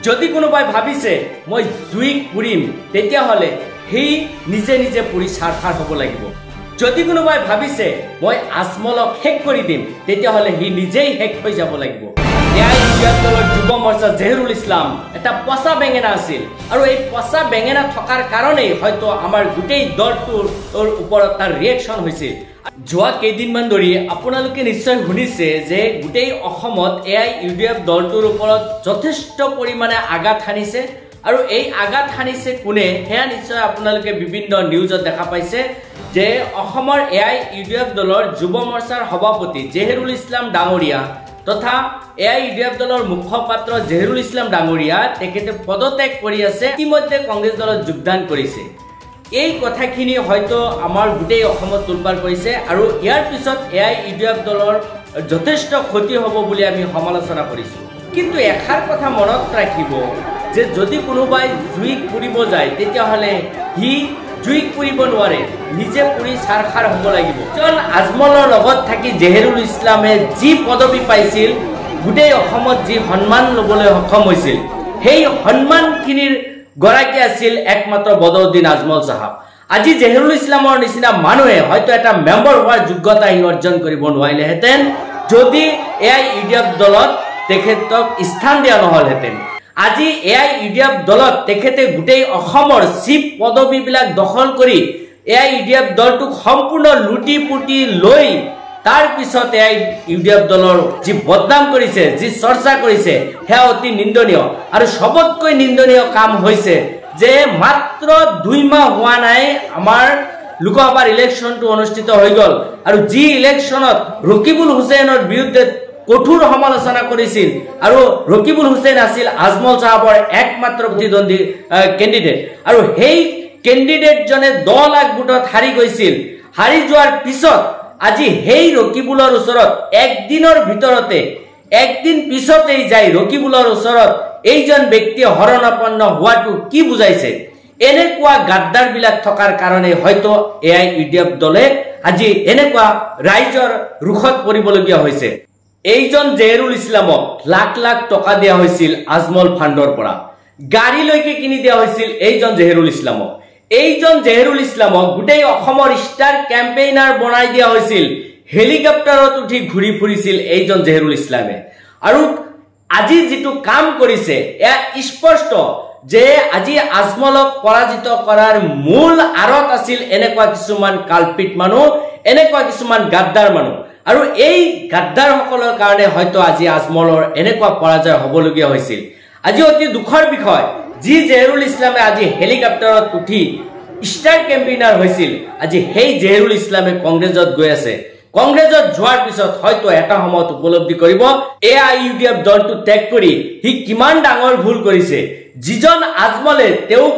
যদি কোনোবাই ভাবিছে মই জুইক পুৰিম তেতিয়াহ'লে সেই নিজে নিজে পুৰি ছাৰখাৰ হ'ব লাগিব। যদি কোনোবাই ভাবিছে মই আজমলক শেষ কৰি দিম তেতিয়াহ'লে সি নিজেই শেষ হৈ যাব লাগিব। এআইইউডিএফ দলৰ যুৱ মৰ্চা জহিৰুল ইছলাম এটা পচা বেঙেনা আছিল আৰু এই পচা বেঙেনা থকাৰ কাৰণেই হয়তো আমাৰ গোটেই দলটোৰ ওপৰত তাৰ ৰিয়েকশ্যন হৈছিল। যোৱা কেইদিনমান ধৰি আপোনালোকে নিশ্চয় শুনিছে যে গোটেই অসমত এআইইউডিএফ দলটোৰ ওপৰত যথেষ্ট পৰিমাণে আঘাত সানিছে আৰু এই আঘাত সানিছে কোনে সেয়া নিশ্চয় আপোনালোকে বিভিন্ন নিউজত দেখা পাইছে যে অসমৰ এআইইউডিএফ দলৰ যুৱ মৰ্চাৰ সভাপতি জহিৰুল ইছলাম ডাঙৰীয়া তথা এআইইউডিএফ দলৰ মুখপাত্ৰ জহিৰুল ইছলাম ডাঙৰীয়া তেখেতে পদত্যাগ কৰি আছে, ইতিমধ্যে কংগ্ৰেছ দলত যোগদান কৰিছে। এই কথাখিনি হয়তো আমাৰ গোটেই অসমত তোলপাৰ কৰিছে আৰু ইয়াৰ পিছত এআইইউডিএফ দলৰ যথেষ্ট ক্ষতি হ'ব বুলি আমি সমালোচনা কৰিছোঁ। কিন্তু এষাৰ কথা মনত ৰাখিব যে যদি কোনোবাই জুইক পুৰিব যায় তেতিয়াহ'লে সি জুইক পুৰিব নোৱাৰে, নিজে পুৰি ছাৰখাৰ হ'ব লাগিব। জন আজমলৰ লগত থাকি জহিৰুল ইছলামে যি পদবী পাইছিল, গোটেই অসমত যি সন্মান ল'বলৈ সক্ষম হৈছিল, সেই সন্মানখিনিৰ গৰাকী আছিল একমাত্ৰ বদৰুদ্দিন আজমল চাহাব। আজি জহিৰুল ইছলামৰ নিচিনা মানুহে হয়তো এটা মেম্বাৰ হোৱাৰ যোগ্যতা সি অৰ্জন কৰিব নোৱাৰিলেহেঁতেন যদি এআইইউডিএফ দলত তেখেতক স্থান দিয়া নহ'লহেঁতেন। আজি এআইইউডিএফ দলত তেখেতে গোটেই অসমৰ চিফ পদবীবিলাক দখল কৰি এআইইউডিএফ দলটোক সম্পূৰ্ণ লুটি পুটি লৈ তাৰ পিছত এআইইউডিএফ দলৰ যি বদনাম কৰিছে, যি চৰ্চা কৰিছে সেয়া অতি নিন্দনীয়। আৰু সবতকৈ নিন্দনীয় কাম হৈছে যে মাত্ৰ 2 মাহ হোৱা নাই আমাৰ লোকসভাৰ ইলেকশ্যনটো অনুষ্ঠিত হৈ গ'ল আৰু যি ইলেকশ্যনত ৰকিবুল হুছেইনৰ বিৰুদ্ধে কঠোৰ সমালোচনা কৰিছিল আৰু ৰকিবুল হুছেইন আছিল আজমল চাহাবৰ একমাত্ৰ প্ৰতিদ্বন্দ্বী কেণ্ডিডেট আৰু সেই কেণ্ডিডেটজনে 10 লাখ ভোটত হাৰি গৈছিল। হাৰি যোৱাৰ পিছত আজি সেই ৰকিবুলৰ ওচৰত একদিন পিছতেই যাই ৰকিবুলৰ ওচৰত এইজন ব্যক্তি শৰণাপন্ন হোৱাটো কি বুজাইছে? এনেকুৱা গাদ্দাৰবিলাক থকাৰ কাৰণে হয়তো এআইইউডিএফ দলে আজি এনেকুৱা ৰাইজৰ ৰুখত পৰিবলগীয়া হৈছে। এইজন জহিৰুল ইছলামক লাখ লাখ টকা দিয়া হৈছিল আজমল ফাণ্ডৰ পৰা, গাড়ীলৈকে কিনি দিয়া হৈছিল এইজন জহিৰুল ইছলামক। এইজন জহিৰুল ইছলামক গোটেই অসমৰ ষ্টাৰ কেম্পেইনাৰ বনাই দিয়া হৈছিল, হেলিকপ্টাৰত উঠি ঘূৰি ফুৰিছিল এইজন জহিৰুল ইছলামে। আৰু আজি যিটো কাম কৰিছে এয়া স্পষ্ট যে আজি আজমলক পৰাজিত কৰাৰ মূল আঁৰত আছিল এনেকুৱা কিছুমান কালপিট মানুহ, এনেকুৱা কিছুমান গাদ্দাৰ মানুহ। আৰু এই গাদ্দাৰসকলৰ কাৰণে হয়তো আজি আজমলৰ এনেকুৱা পৰাজয় হ'বলগীয়া হৈছিল। আজি অতি দুখৰ বিষয় যি জহিৰুল ইছলামে আজি হেলিকপ্টাৰত উঠি ষ্টাৰ কেম্পেইনাৰ হৈছিল, আজি সেই জহিৰুল ইছলামে কংগ্ৰেছত গৈ আছে। কংগ্ৰেছত যোৱাৰ পিছত হয়তো এটা সময়ত উপলব্ধি কৰিব এআইইউডিএফ দলটো ত্যাগ কৰি সি কিমান ডাঙৰ ভুল কৰিছে। যিজন আজমলে তেওঁক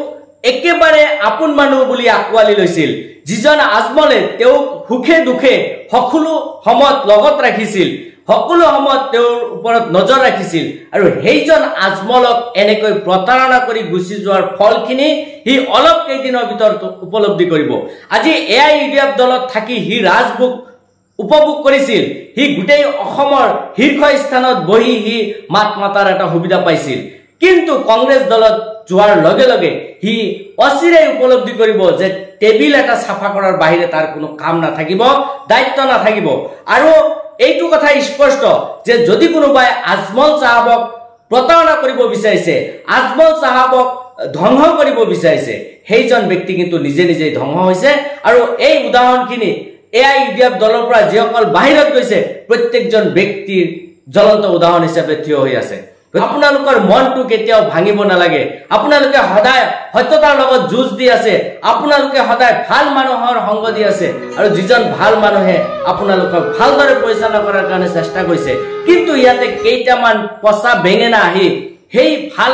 একেবাৰে আপোন মানুহ বুলি আঁকোৱালি লৈছিল, যিজন আজমলে তেওঁক সুখে দুখে সকলো সময়ত লগত ৰাখিছিল, সকলো সময়ত তেওঁৰ ওপৰত নজৰ ৰাখিছিল আৰু সেইজন আজমলক এনেকৈ প্ৰতাৰণা কৰি গুচি যোৱাৰ ফলখিনি সি অলপ কেইদিনৰ ভিতৰত উপলব্ধি কৰিব। আজি এআইইউডিএফ দলত থাকি সি ৰাজভোগ উপভোগ কৰিছিল, সি গোটেই অসমৰ শীৰ্ষ স্থানত বহি সি মাত মাতাৰ এটা সুবিধা পাইছিল। কিন্তু কংগ্ৰেছ দলত যোৱাৰ লগে লগে সি অচিৰেই উপলব্ধি কৰিব যে টেবিল এটা চাফা কৰাৰ বাহিৰে তাৰ কোনো কাম নাথাকিব, দায়িত্ব নাথাকিব। আৰু এইটো কথা স্পষ্ট যে যদি কোনোবাই আজমল চাহাবক প্ৰতাৰণা কৰিব বিচাৰিছে, আজমল চাহাবক ধ্বংস কৰিব বিচাৰিছে, সেইজন ব্যক্তি কিন্তু নিজে নিজেই ধ্বংস হৈছে। আৰু এই উদাহৰণখিনি এআইইউডিএফ দলৰ পৰা যিসকল বাহিৰত গৈছে প্ৰত্যেকজন ব্যক্তিৰ জ্বলন্ত উদাহৰণ হিচাপে থিয় হৈ আছে। আপোনালোকৰ মনটো কেতিয়াও ভাঙিব নালাগে, আপোনালোকে সদায় সত্যতাৰ লগত যুঁজ দি আছে, আপোনালোকে সদায় ভাল মানুহৰ সংগ দি আছে আৰু যিজন ভাল মানুহে আপোনালোকক ভালদৰে পৰিচালনা কৰাৰ কাৰণে চেষ্টা কৰিছে। কিন্তু ইয়াতে কেইটামান পচা বেঙেনা আহি সেই ভাল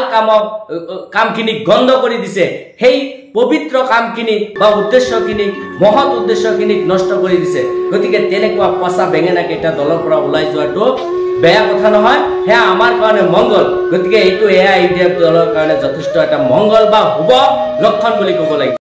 কামখিনিক গন্ধ কৰি দিছে, সেই পবিত্ৰ কামখিনিক বা উদ্দেশ্যখিনিক, মহৎ উদ্দেশ্যখিনিক নষ্ট কৰি দিছে। গতিকে তেনেকুৱা পচা বেঙেনা কেইটা দলৰ পৰা ওলাই যোৱাটো বেয়া কথা নহয়, সেয়া আমাৰ কাৰণে মংগল। গতিকে এইটো এআইইউডিএফ দলৰ কাৰণে যথেষ্ট এটা মংগল বা শুভ লক্ষণ বুলি ক'ব লাগিব।